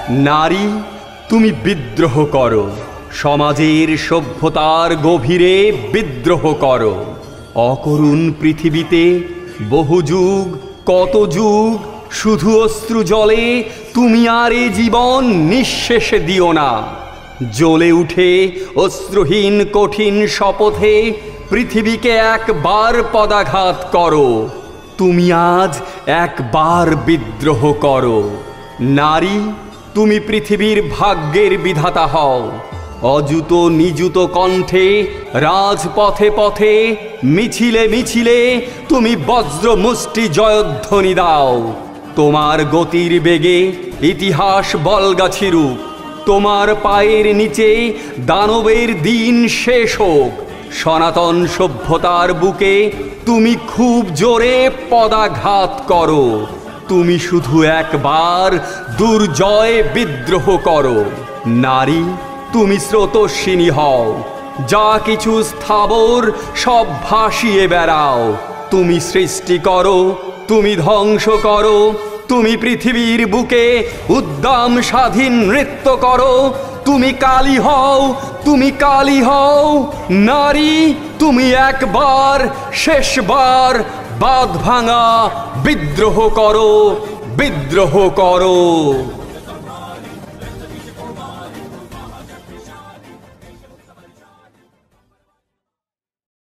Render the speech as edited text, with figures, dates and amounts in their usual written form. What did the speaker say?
নারী, তুমি বিদ্রোহ করো, সমাজের সভ্যতার গভীরে বিদ্রোহ করো। অকরুণ পৃথিবীতে বহু যুগ, কত যুগ শুধু অশ্রু জলে তুমি আর এ জীবন নিঃশেষে দিও না। জ্বলে উঠে অশ্রুহীন কঠিন শপথে পৃথিবীকে একবার পদাঘাত করো। তুমি আজ একবার বিদ্রোহ করো। নারী, তুমি পৃথিবীর ভাগ্যের বিধাতা হও। অযুত নিযুত কণ্ঠে রাজপথে পথে মিছিলে মিছিলে তুমি বজ্র মুষ্টি জয়ধ্বনি দাও। তোমার গতির বেগে ইতিহাস বলগা ছিড়ুক, তোমার পায়ের নিচে দানবের দিন শেষ হোক। সনাতন সভ্যতার বুকে তুমি খুব জোরে পদাঘাত করো। তুমি শুধু একবার দুর্জয় বিদ্রোহ করো। নারী, তুমি স্রোতস্বিনী হও, যা কিছু স্থাবর সব ভাসিয়ে বেড়াও। তুমি সৃষ্টি করো, তুমি ধ্বংস করো, তুমি পৃথিবীর বুকে উদ্দাম স্বাধীন নৃত্য করো। তুমি কালী হও, তুমি কালী হও। নারী, তুমি একবার শেষবার বাঁধ ভাঙা বিদ্রোহ করো, বিদ্রোহ করো।